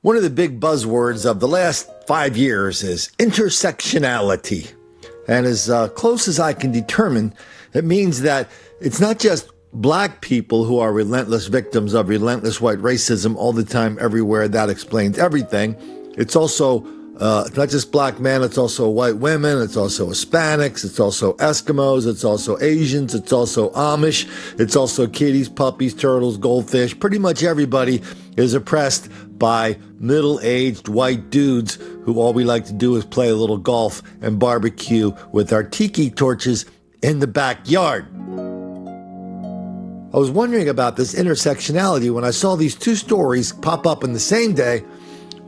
One of the big buzzwords of the last 5 years is intersectionality. And as close as I can determine, it means that it's not just black people who are relentless victims of relentless white racism all the time, everywhere. That explains everything. It's also not just black men, it's also white women, it's also Hispanics, it's also Eskimos, it's also Asians, it's also Amish, it's also kitties, puppies, turtles, goldfish. Pretty much everybody is oppressed by middle-aged white dudes who all we like to do is play a little golf and barbecue with our tiki torches in the backyard. I was wondering about this intersectionality when I saw these two stories pop up in the same day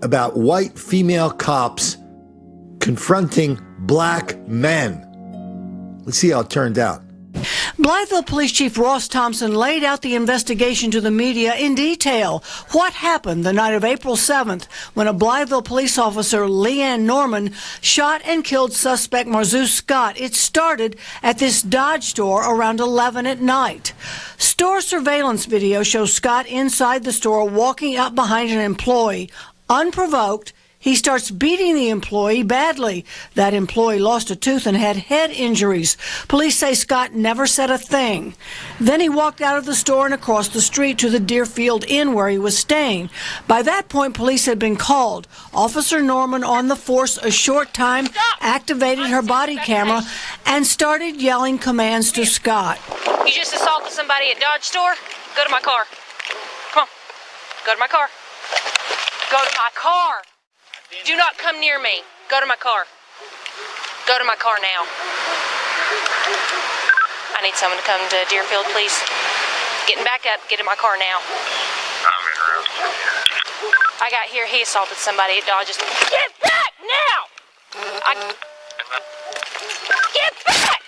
about white female cops confronting black men. Let's see how it turned out. Blytheville Police Chief Ross Thompson laid out the investigation to the media in detail. What happened the night of April 7th when a Blytheville police officer, Leanne Norman, shot and killed suspect Marzu Scott? It started at this Dodge store around 11 at night. Store surveillance video shows Scott inside the store walking up behind an employee. Unprovoked, he starts beating the employee badly. That employee lost a tooth and had head injuries. Police say Scott never said a thing. Then he walked out of the store and across the street to the Deerfield Inn where he was staying. By that point, police had been called. Officer Norman, on the force a short time, activated her body camera and started yelling commands to Scott. You just assaulted somebody at Dodge store? Go to my car. Come on. Go to my car. Go to my car. Do not come near me. Go to my car. Go to my car now. I need someone to come to Deerfield, please. Getting back up. Get in my car now. I'm in route. I got here. He assaulted somebody at Dodge's. Get back now! Get back!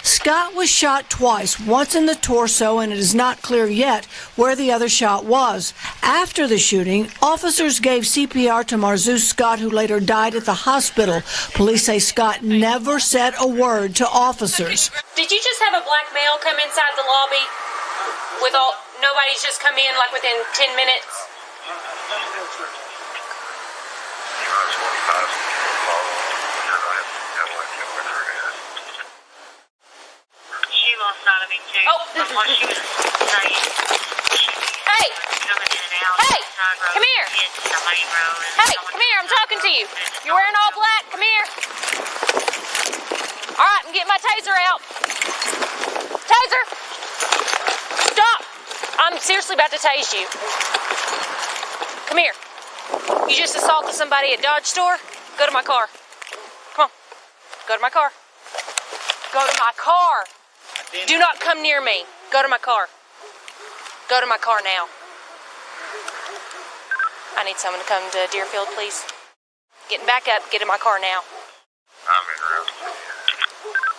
Scott was shot twice, once in the torso, and it is not clear yet where the other shot was. After the shooting, officers gave CPR to Marzu Scott, who later died at the hospital. Police say Scott never said a word to officers. Did you just have a black male come inside the lobby? Nobody's just come in like within 10 minutes? She lost out of me too. Oh. What she was saying. Hey! Coming in and out. Hey! Come here! The main road. Hey, come here, I'm talking to you. You're wearing all black, come here. All right, I'm getting my taser out. Taser! Stop! I'm seriously about to tase you. Come here. You just assaulted somebody at Dodge store? Go to my car. Come on. Go to my car. Go to my car. Do not come near me. Go to my car. Go to my car now. I need someone to come to Deerfield, please. Getting back up. Get in my car now. I'm in route.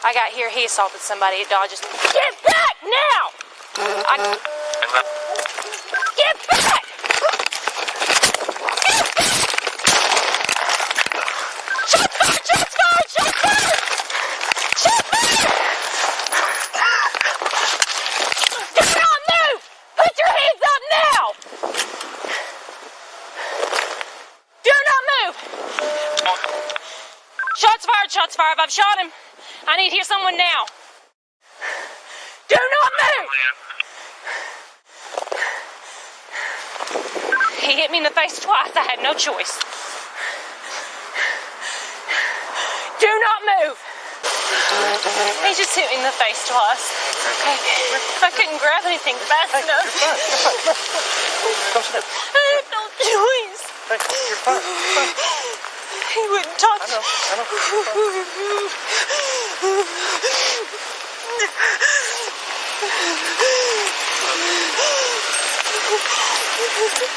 I got here. He assaulted somebody at Dodge's. Get back now! Get back! Shots fired! Shots fired! Shots fired! Shots fired! Do not move! Put your hands up now! Do not move! Shots fired! Shots fired! I've shot him. I need to hear someone now. Do not move! He hit me in the face twice. I had no choice. Do not move! He just hit me in the face twice. Okay. I couldn't grab anything fast enough. Come sit down. I have no choice. Hey, you're fine. You're fine. He wouldn't talk. I know. You're fine.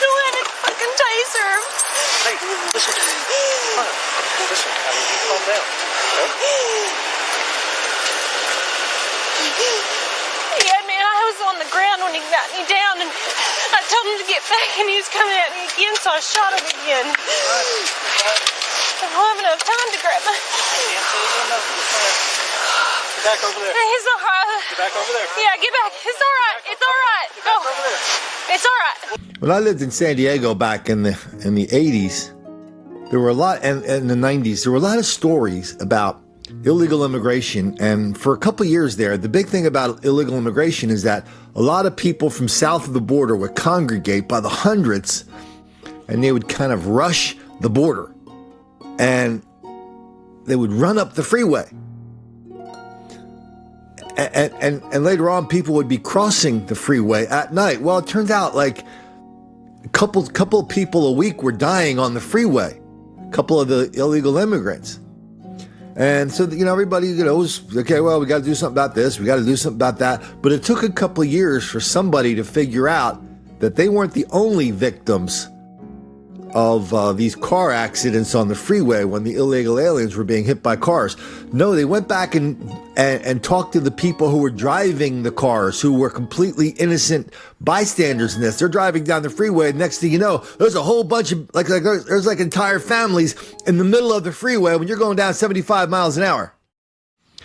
Don't have a fucking taser. Hey, listen. Fine. Listen, I need you to calm down. Okay? He had me. I was on the ground when he got me down, and I told him to get back, and he was coming at me again, so I shot him again. I don't have enough time to grab my... I can't tell you enough. You're fine. Get back over there. It's all right. Get back over there. Yeah, get back. It's all right. It's all right. Get Go. back over there. It's all right. When I lived in San Diego back in the 80s, there were a lot, and in the 90s, there were a lot of stories about illegal immigration. And for a couple of years there, the big thing about illegal immigration is that a lot of people from south of the border would congregate by the hundreds, and they would kind of rush the border, and they would run up the freeway. And later on, people would be crossing the freeway at night. Well, it turns out like a couple of people a week were dying on the freeway, a couple of the illegal immigrants. And so, everybody, was, okay, well, we got to do something about this. We got to do something about that. But it took a couple of years for somebody to figure out that they weren't the only victims of these car accidents on the freeway when the illegal aliens were being hit by cars. No, they went back and talked to the people who were driving the cars, who were completely innocent bystanders in this. They're driving down the freeway, and next thing you know, there's a whole bunch of, there's entire families in the middle of the freeway when you're going down 75 miles an hour.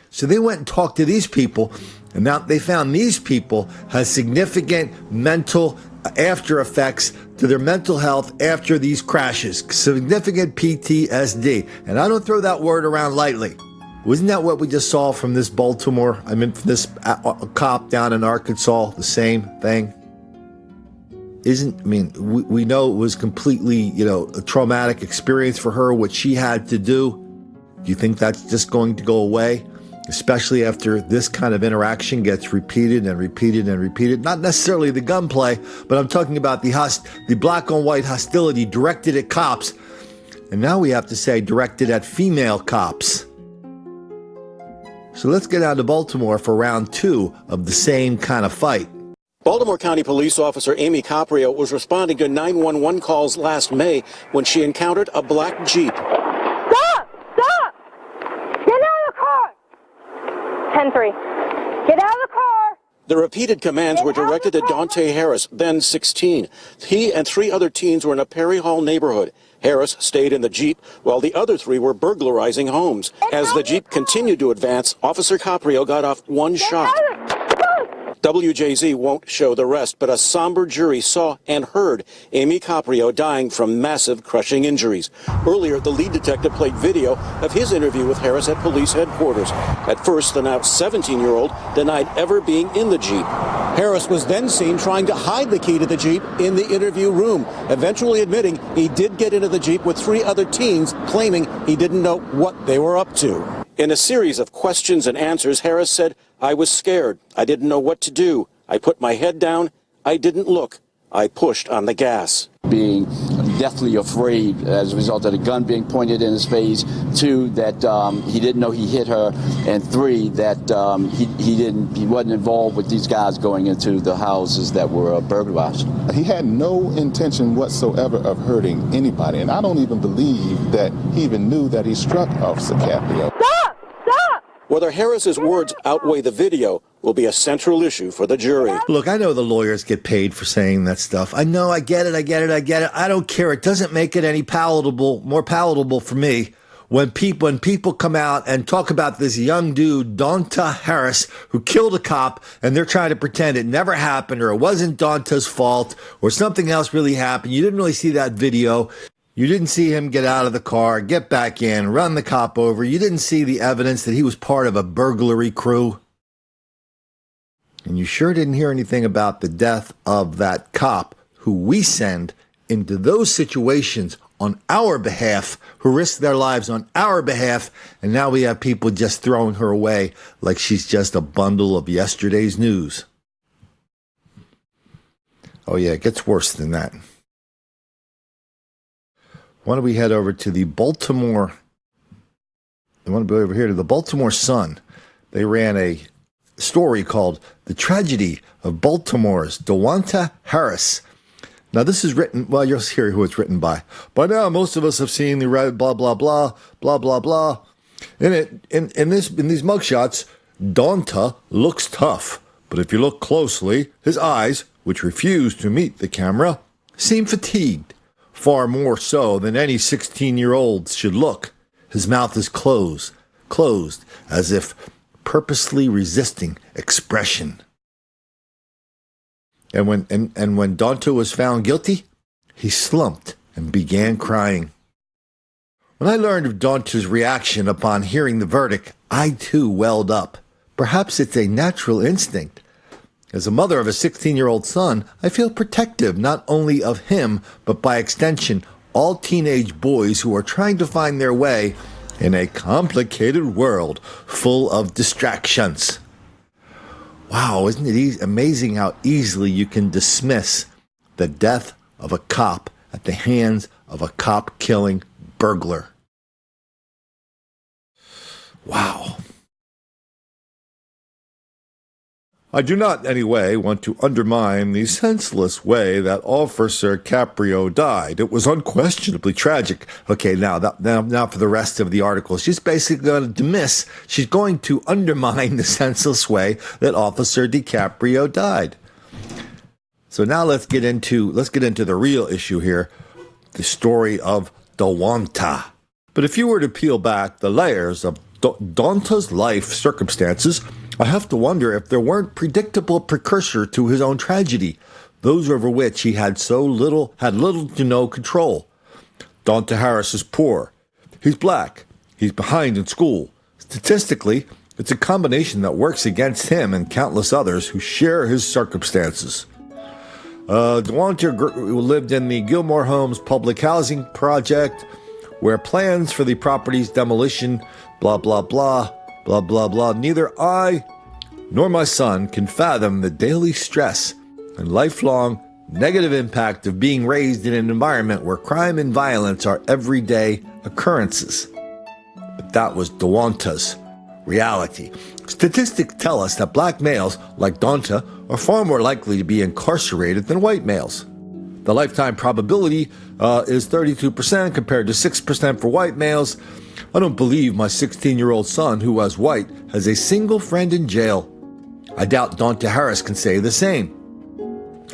So they went and talked to these people, and now they found these people had significant mental after effects to their mental health after these crashes, significant PTSD. And I don't throw that word around lightly. Wasn't that what we just saw from this Baltimore, from this cop down in Arkansas, the same thing? We know it was completely, a traumatic experience for her, what she had to do. Do you think that's just going to go away? Especially after this kind of interaction gets repeated and repeated and repeated. Not necessarily the gunplay, but I'm talking about the black on white hostility directed at cops. And now we have to say directed at female cops. So let's get down to Baltimore for round 2 of the same kind of fight. Baltimore County Police Officer Amy Caprio was responding to 911 calls last May when she encountered a black Jeep. Stop! Stop! Get out of the car! 10-3. Get out of the car! The repeated commands were directed at Dante Harris, then 16. He and 3 other teens were in a Perry Hall neighborhood. Harris stayed in the Jeep while the other 3 were burglarizing homes. As the Jeep continued to advance, Officer Caprio got off one shot. WJZ won't show the rest, but a somber jury saw and heard Amy Caprio dying from massive crushing injuries. Earlier, the lead detective played video of his interview with Harris at police headquarters. At first, the now 17-year-old denied ever being in the Jeep. Harris was then seen trying to hide the key to the Jeep in the interview room, eventually admitting he did get into the Jeep with 3 other teens, claiming he didn't know what they were up to. In a series of questions and answers, Harris said, "I was scared. I didn't know what to do. I put my head down. I didn't look. I pushed on the gas." Being deathly afraid as a result of the gun being pointed in his face. 2, that he didn't know he hit her. And 3, that he wasn't involved with these guys going into the houses that were burglarized. He had no intention whatsoever of hurting anybody, and I don't even believe that he even knew that he struck Officer Caprio. Stop! Stop! Whether Harris's words outweigh the video will be a central issue for the jury. Look, I know the lawyers get paid for saying that stuff. I know, I get it. I don't care. It doesn't make it any more palatable for me when people come out and talk about this young dude, Dante Harris, who killed a cop, and they're trying to pretend it never happened, or it wasn't Dante's fault, or something else really happened. You didn't really see that video. You didn't see him get out of the car, get back in, run the cop over. You didn't see the evidence that he was part of a burglary crew. And you sure didn't hear anything about the death of that cop who we send into those situations on our behalf, who risk their lives on our behalf, and now we have people just throwing her away like she's just a bundle of yesterday's news. Oh yeah, it gets worse than that. Why don't we head over to the Baltimore? I want to go over here to the Baltimore Sun. They ran a story called "The Tragedy of Baltimore's Dante Harris." Now, this is written, well, you'll hear who it's written by. By now, most of us have seen the red blah, blah, blah, blah, blah, blah. In these mugshots, Dante looks tough. But if you look closely, his eyes, which refuse to meet the camera, seem fatigued. Far more so than any 16-year-old should look. His mouth is closed, as if purposely resisting expression. And when Donta was found guilty, he slumped and began crying. When I learned of Donta's reaction upon hearing the verdict, I too welled up. Perhaps it's a natural instinct. As a mother of a 16-year-old son, I feel protective not only of him, but by extension, all teenage boys who are trying to find their way in a complicated world full of distractions. Wow, isn't it amazing how easily you can dismiss the death of a cop at the hands of a cop-killing burglar? Wow. I do not in any way want to undermine the senseless way that Officer Caprio died. It was unquestionably tragic. Okay, now for the rest of the article. She's basically going to she's going to undermine the senseless way that Officer DiCaprio died. So now let's get into the real issue here, the story of Donta. But if you were to peel back the layers of Donta's life circumstances, I have to wonder if there weren't predictable precursor to his own tragedy, those over which he had little to no control. Donta Harris is poor. He's black. He's behind in school. Statistically, it's a combination that works against him and countless others who share his circumstances. Donta lived in the Gilmore Homes public housing project, where plans for the property's demolition, blah, blah, blah, blah, blah, blah. Neither I nor my son can fathom the daily stress and lifelong negative impact of being raised in an environment where crime and violence are everyday occurrences. But that was Donta's reality. Statistics tell us that black males, like Donta, are far more likely to be incarcerated than white males. The lifetime probability is 32% compared to 6% for white males. I don't believe my 16-year-old son, who was white, has a single friend in jail. I doubt Donta Harris can say the same.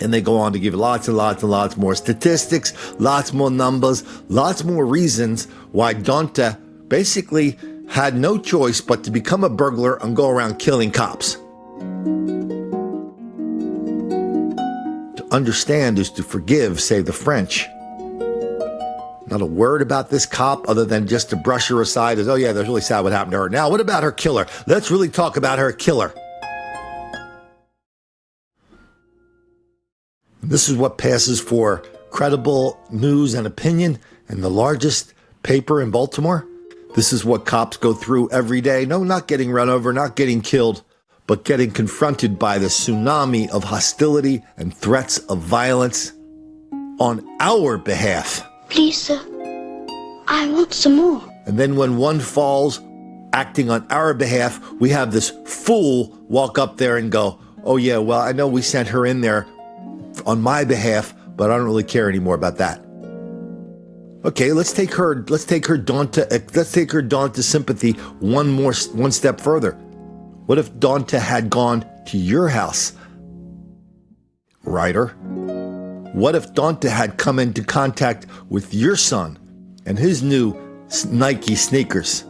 And they go on to give lots and lots and lots more statistics, lots more numbers, lots more reasons why Donta basically had no choice but to become a burglar and go around killing cops. To understand is to forgive, say the French. Not a word about this cop other than just to brush her aside as, oh yeah, that's really sad what happened to her. Now, what about her killer? Let's really talk about her killer. This is what passes for credible news and opinion in the largest paper in Baltimore. This is what cops go through every day. No, not getting run over, not getting killed, but getting confronted by the tsunami of hostility and threats of violence on our behalf. Please, sir, I want some more. And then when one falls, acting on our behalf, we have this fool walk up there and go, oh yeah, well, I know we sent her in there on my behalf, but I don't really care anymore about that. Okay, let's take her Donta sympathy one step further. What if Donta had gone to your house, writer? What if Donta had come into contact with your son and his new Nike sneakers?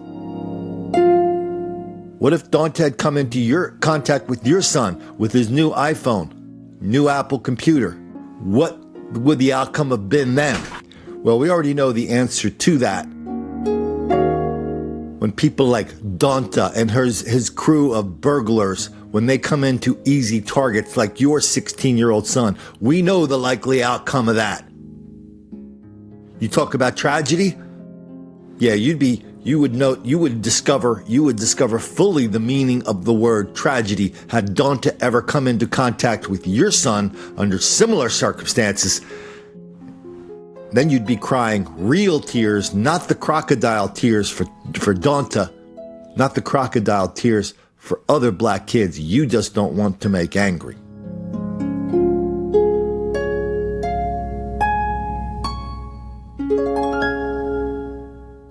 What if Donta had come into your contact with your son with his new iPhone, new Apple computer? What would the outcome have been then? Well, we already know the answer to that. When people like Donta and his crew of burglars, when they come into easy targets like your 16-year-old son, we know the likely outcome of that. You talk about tragedy? Yeah, you would discover fully the meaning of the word tragedy had Donta ever come into contact with your son under similar circumstances. Then you'd be crying real tears, not the crocodile tears for Donta, not the crocodile tears for other black kids you just don't want to make angry.